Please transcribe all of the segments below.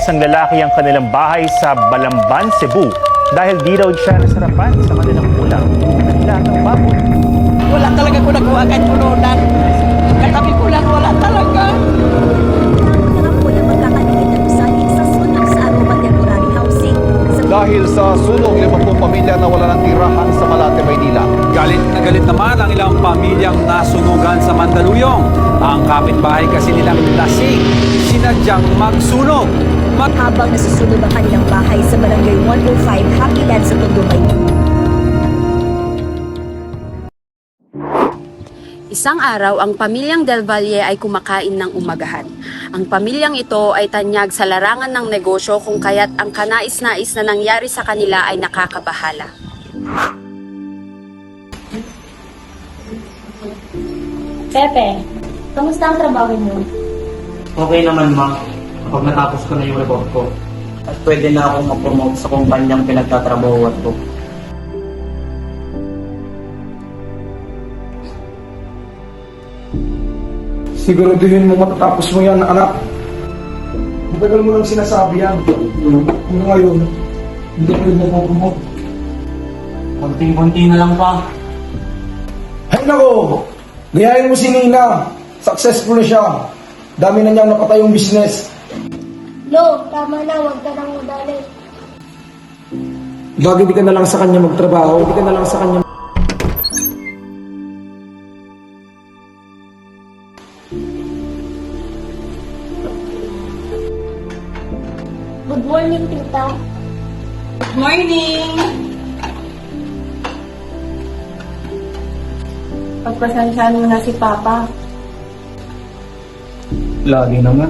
isang lalaki ang kanilang bahay sa Balamban, Cebu dahil di raw siya nasarapan sa kanilang ulam at lahat ng baboy. Wala talaga ko nakuha kahit pununan. Katabi ko lang, wala talaga. Dahil sa sunog, 50 pamilya na wala ng tirahan sa Malate, Maynila. Galit na galit naman ang ilang pamilyang nasunugan sa Mandaluyong. Ang kapitbahay kasi nilang lasing, sinadyang magsunog. Habang nasusunog ang kanilang bahay sa Barangay 105, Happy Land sa Tondo, Maynila. Isang araw, ang pamilyang Del Valle ay kumakain ng umagahan. Ang pamilyang ito ay tanyag sa larangan ng negosyo kung kaya't ang kanais-nais na nangyari sa kanila ay nakakabahala. Pepe, kamusta ang trabaho mo? Okay naman, ma. Kapag natapos ko na yung report ko, at pwede na akong mag-promote sa kumpanyang pinagtatrabahuan ko. Siguraduhin mo matatapos mo yan, anak. Matagal mo lang sinasabi yan. Ngayon, hindi ko rin napopromote. Konting-konti na lang pa. Hay nako! Gayahin mo si Nina. Successful na siya. Dami na niyang napatayong business. Lo, tama na, huwag ka nang madali. Lagi di ka na lang sa kanya magtrabaho. Di ka na lang sa kanya. Good morning, tita. Good morning! Pagpasensyahan mo na si Papa. Lagi naman.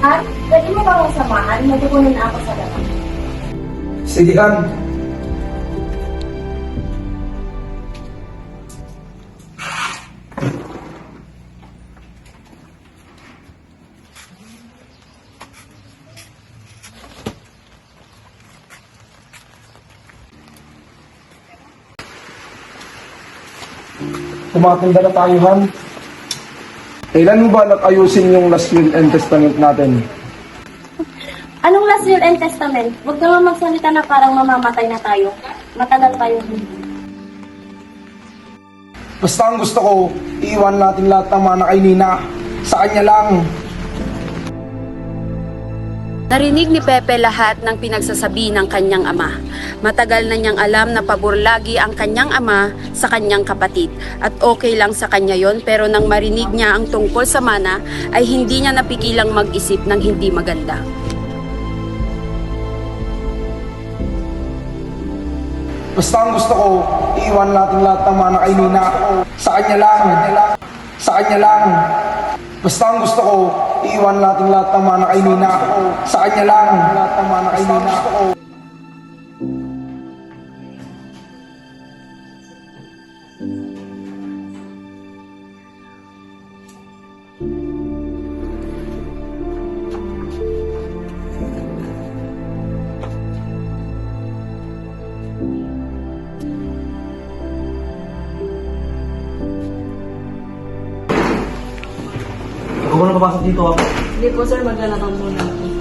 At, pwede mo bang samahan? Magkukunin na ako sa labas. Sige, Ann. Tumatanda na tayo, Han. Kailan mo ba ayusin yung last will and testament natin? Anong last will and testament? Huwag ka nga magsalita na parang mamamatay na tayo. Matagal tayo hindi. Basta ang gusto ko, iiwan natin lahat ng mana kay Nina. Sa kanya lang. Narinig ni Pepe lahat ng pinagsasabi ng kanyang ama. Matagal na niyang alam na pabor lagi ang kanyang ama sa kanyang kapatid. At okay lang sa kanya yon, pero nang marinig niya ang tungkol sa mana, ay hindi niya napigilang mag-isip ng hindi maganda. Basta ang gusto ko, iiwan natin lahat ng mana kay Nina. Sa kanya lang. Sa kanya lang. Basta ang gusto ko, iiwan natin lahat ng mana kay Nina. Sa kanya lang. Lahat ng mana kay Nina. Ako mo na papasok dito ako. Hindi po sir, maglalakad muna ako.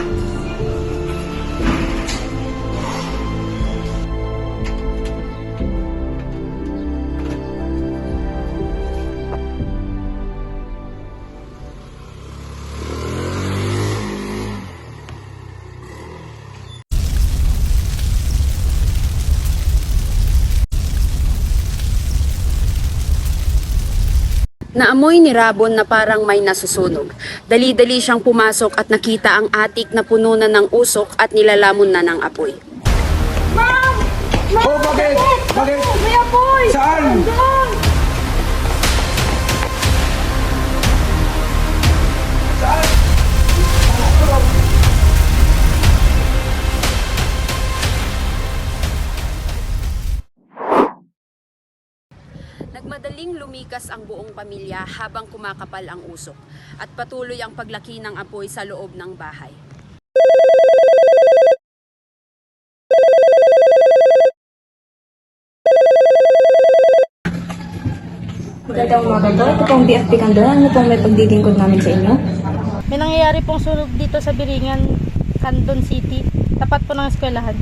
Naamoy ni Rabon na parang may nasusunog. Dali-dali siyang pumasok at nakita ang atik na puno na ng usok at nilalamon na ng apoy. Ma'am! Ma'am! Oh, bakit? Bakit? May apoy! Saan? Doon! Nagmadaling lumikas ang buong pamilya habang kumakapal ang usok at patuloy ang paglaki ng apoy sa loob ng bahay. Magandang umaga po. Ito pong BFP Kandon. Ano pong may pagdilingkod namin sa inyo? May nangyayari pong sunog dito sa Biringan, Candon City. Tapat po ng eskwelahan.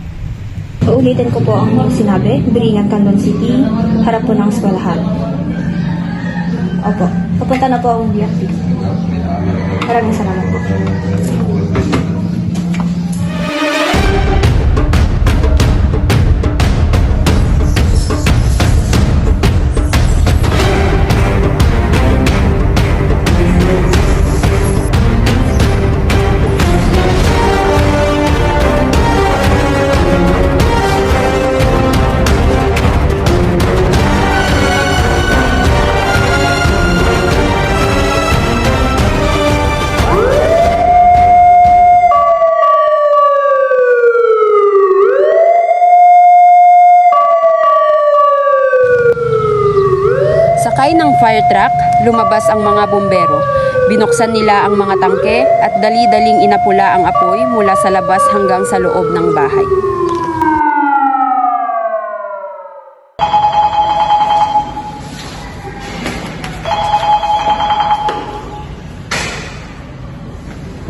Uulitin ko po ang sinabi. Biringan, Candon City. Harap po ng eskwelahan. Opo. Papunta na po ang BFP. Maraming salamat po. Sakay ng fire truck, lumabas ang mga bumbero. Binuksan nila ang mga tangke at dali-daling inapula ang apoy mula sa labas hanggang sa loob ng bahay.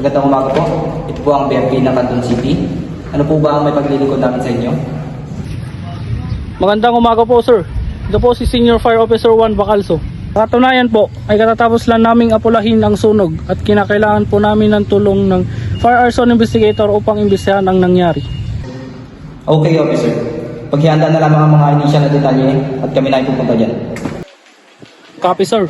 Magandang umaga po. Ito po ang BFP ng Candon City. Ano po ba ang may paglilingkod namin sa inyo? Magandang umaga po, sir. Ito po si Senior Fire Officer 1 Bacalso. Katunayan po ay katatapos lang naming apulahin ang sunog at kinakailangan po namin ng tulong ng Fire Arson Investigator upang imbestigahan ang nangyari. Okay, officer. Paghihanda na lamang ang mga inisyal na detalye at kami na pupunta dyan. Copy, sir.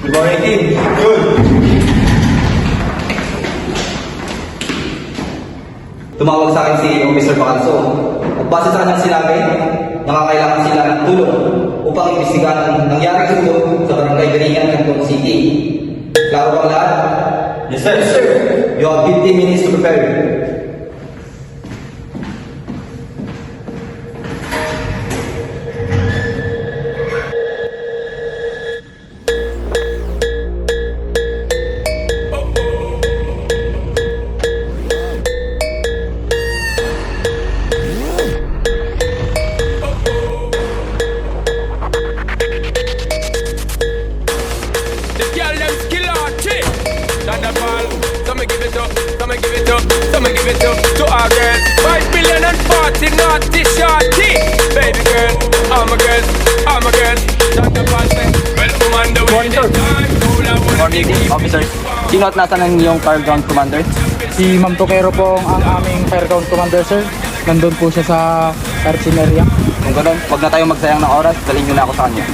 Good morning, team. Good. Tumawag sa akin si Officer Bacalso. At base sa kanyang sinabi, nakakailangan sila ng tulong upang imbestigahan ang nangyaring sunog sa Barangay Biringan, Candon City. Klaro bang lahat? Yes, sir. Yes, sir. You have 15 minutes to prepare. I'ma give it up to our girls. 5 billion and 40 naughty shorty. Baby girl, all my girls, all my girls. Thunderball say, well, woman, the way they time. Morning, officer. Sino at nasa ng iyong fire ground commander? Si Ma'am Tokero po ang aming Fire Ground Commander, sir. Nandun po siya sa Archin area. Kung gano'n, huwag na tayong magsayang ng oras. Dalhin nyo na ako sa kanya.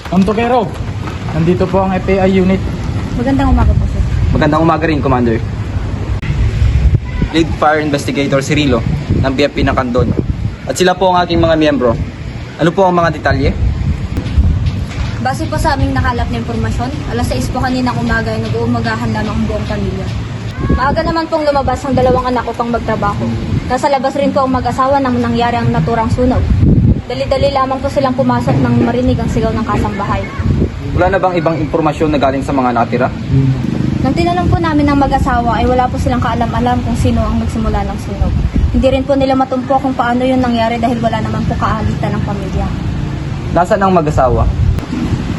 Ma'am Tokero, nandito po ang FAI unit. Magandang umaga po, sir. Magandang umaga rin, Commander. Lead Fire Investigator Cirilo ng BFP ng Candon. At sila po ang aking mga miyembro. Ano po ang mga detalye? Base po sa aming nakalap na impormasyon, alas 6 po kaninang umaga ay nag-uumagahan lamang ang buong pamilya. Maaga naman pong lumabas ang dalawang anak upang magtrabaho. Nasa labas rin po ang mag-asawa nang nangyari ang naturang sunog. Dali-dali lamang po silang pumasok nang marinig ang sigaw ng kasambahay. Wala na bang ibang impormasyon na galing sa mga nakatira? Nang tinanong po namin ng mag-asawa ay wala po silang kaalam-alam kung sino ang nagsimula ng sunog. Hindi rin po nila matumpo kung paano yun nangyari dahil wala naman po kaalitan ng pamilya. Nasaan ang mag-asawa?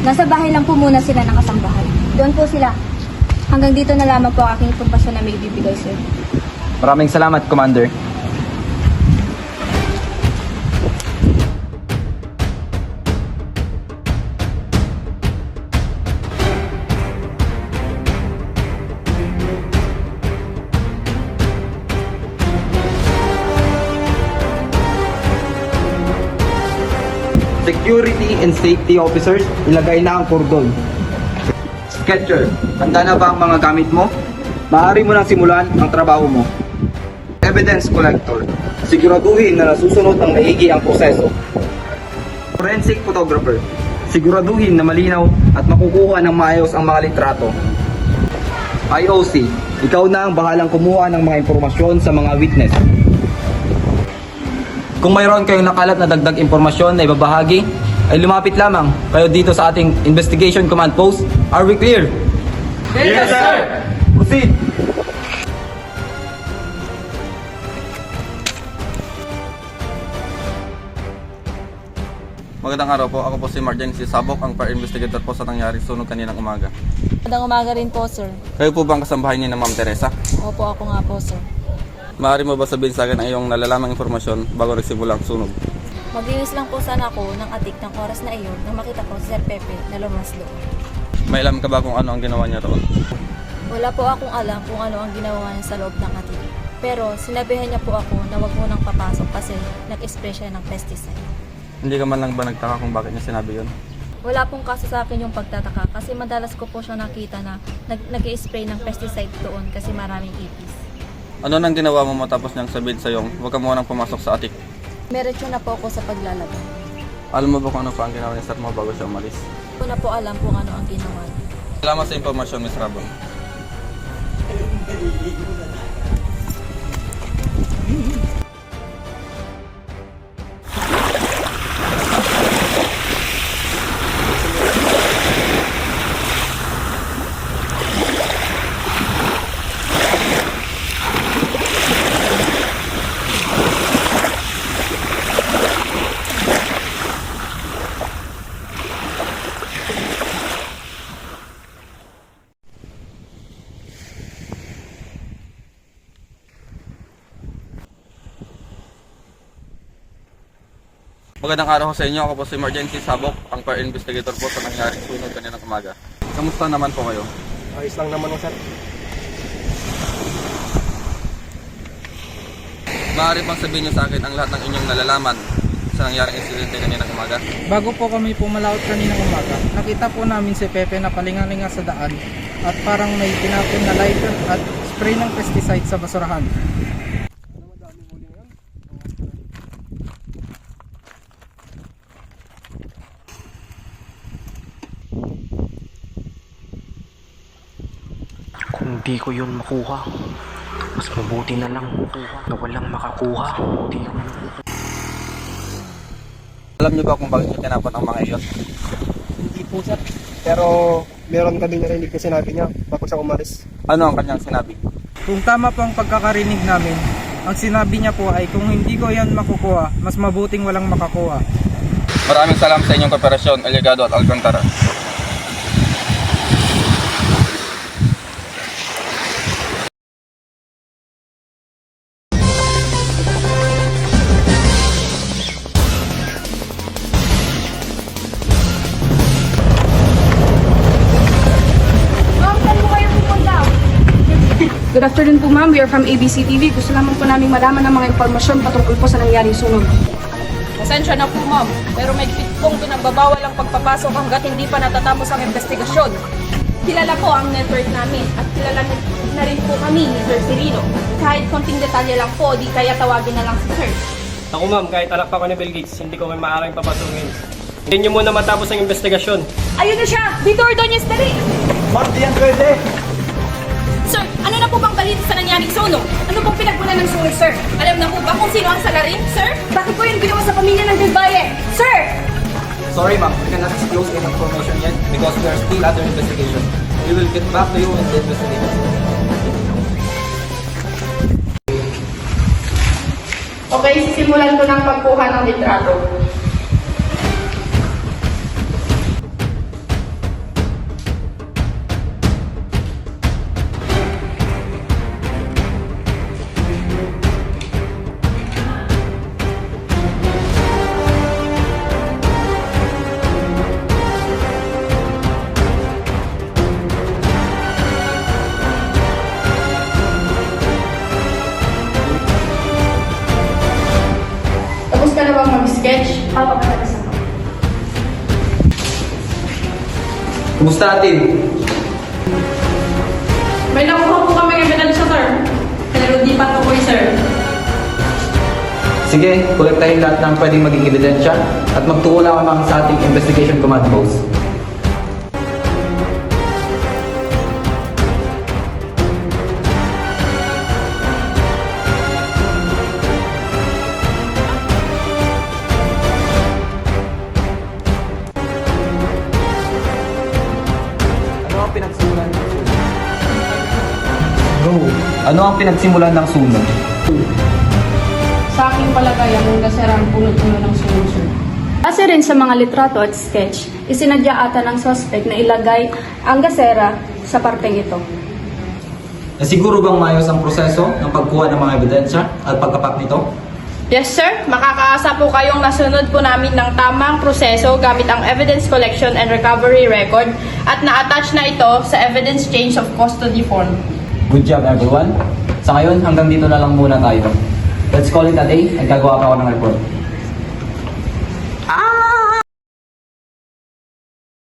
Nasa bahay lang po muna sila ng kasambahay. Doon po sila. Hanggang dito na lamang po ang aking impormasyon na may ibibigay, sir. Maraming salamat, Commander. Security and safety officers, ilagay na ang kordon. Sketcher, handa na ba ang mga gamit mo? Maaari mo nang simulan ang trabaho mo. Evidence collector, siguraduhin na nasusunod ng maigi ang proseso. Forensic photographer, siguraduhin na malinaw at makukuha ng maayos ang mga litrato. IOC, ikaw na ang bahalang kumuha ng mga impormasyon sa mga witness. Kung mayroon kayong nakalat na dagdag impormasyon na ibabahagi, ay lumapit lamang kayo dito sa ating Investigation Command Post. Are we clear? Yes, sir! Proceed! Magandang araw po. Ako po si Marjan C. Sabok, ang fire investigator po sa nangyaring sunog kaninang umaga. Magandang umaga rin po, sir. Kayo po ba ang kasambahay ni na Ma'am Teresa? Opo, ako nga po, sir. Maaari mo ba sabihin sa akin ang iyong nalalamang impormasyon bago nagsimula ang sunog? Maglinis lang po sana ako ng atik ng oras na iyon nang makita ko si Sir Pepe na lumaslo. May alam ka ba kung ano ang ginawa niya roon? Wala po akong alam kung ano ang ginawa niya sa loob ng atik. Pero sinabihan niya po ako na wag mo nang papasok kasi nag-spray siya ng pesticide. Hindi ka man lang ba nagtaka kung bakit niya sinabi yun? Wala pong kaso sa akin yung pagtataka kasi madalas ko po siya nakita na nag-spray ng pesticide doon kasi maraming ipis. Ano nang ginawa mo matapos niyang sabihin sa iyong huwag ka muna pumasok sa atik? Meron na po ako sa paglalaba. Alam mo ba kung ano pa ang ginawa ni Sir mo bago siya umalis? Hindi ko na po alam kung ano ang ginawa niya. Salamat sa impormasyon, Ms. Rabon. Magandang araw sa inyo. Ako po si Marjan C. Sabok, ang fire investigator po sa nangyaring sunog kaninang umaga. Kamusta naman po kayo? Ayos lang naman sir. Maaari pang sabihin niyo sa akin ang lahat ng inyong nalalaman sa nangyaring insidente kaninang umaga? Bago po kami pumalaot kaninang umaga, nakita po namin si Pepe na palingalinga sa daan at parang may tinapon na lighter at spray ng pesticide sa basurahan. Kung di ko yun makuha, mas mabuti na lang na walang makakuha. Alam niyo ba kung bakit niya tinapon ang mga iyon? Hindi po sir. Pero meron kami narinig na sinabi niya bago siya umalis. Ano ang kanyang sinabi? Kung tama po ang pagkakarinig namin, ang sinabi niya po ay kung hindi ko yan makukuha, mas mabuting walang makakuha. Maraming salamat sa inyong kooperasyon, Allegado at Alcantara. Good afternoon po ma'am, we are from ABC TV. Gusto lamang po namin malaman ng mga impormasyon patungkol po sa nangyaring sunog. Pasensya na po, ma'am. Pero may pong pinagbabawal ang pagpapasok hanggat hindi pa natatapos ang investigasyon. Kilala po ang network namin at kilala na rin po kami ni Sir Cirino. Kahit konting detalye lang po, di kaya tawagin na lang si Sir. Ako ma'am, kahit anak pa ko ni Bill Gates, hindi ko may maaaring papasukin. Hindi niyo muna matapos ang investigasyon. Ayun na siya! Dito Ordonez, dali! Ma'am, diyan pwede. Sir, ano na po bang balita sa nangyaring sunog? Ano pong pinagmula ng sunog, sir? Alam na po ba kung sino ang salarin, sir? Bakit po yung ginawa sa pamilya ng Delvalle? Sir! Sorry ma'am, we cannot disclose any information yet because we are still under investigation. We will get back to you in the investigation. Okay, simulan ko ng pagkuha ng litrato. Tapos ka na bang mag-sketch? Papapalakas ako. Kumusta natin? May nakuha po kami ebidensya, sir. Pero di pa tukoy, sir. Sige, kolektahin lahat ng pwedeng maging ebidensya at magtuo lamang sa ating Investigation Command Post. Ano ang pinagsimulan ng sunog? Sa aking palagay, ang gasera ang punot-puno ng sunog, sir. Base rin sa mga litrato at sketch, isinadya ata ng suspect na ilagay ang gasera sa parteng ito. Nasiguro bang maayos ang proseso ng pagkuha ng mga ebidensya at pagkapak nito? Yes, sir. Makakaasa po kayong nasunod po namin ng tamang proseso gamit ang evidence collection and recovery record at na-attach na ito sa evidence change of custody form. Good job everyone. Sa ngayon, hanggang dito na lang muna tayo. Let's call it a day at gagawa pa ako ng report.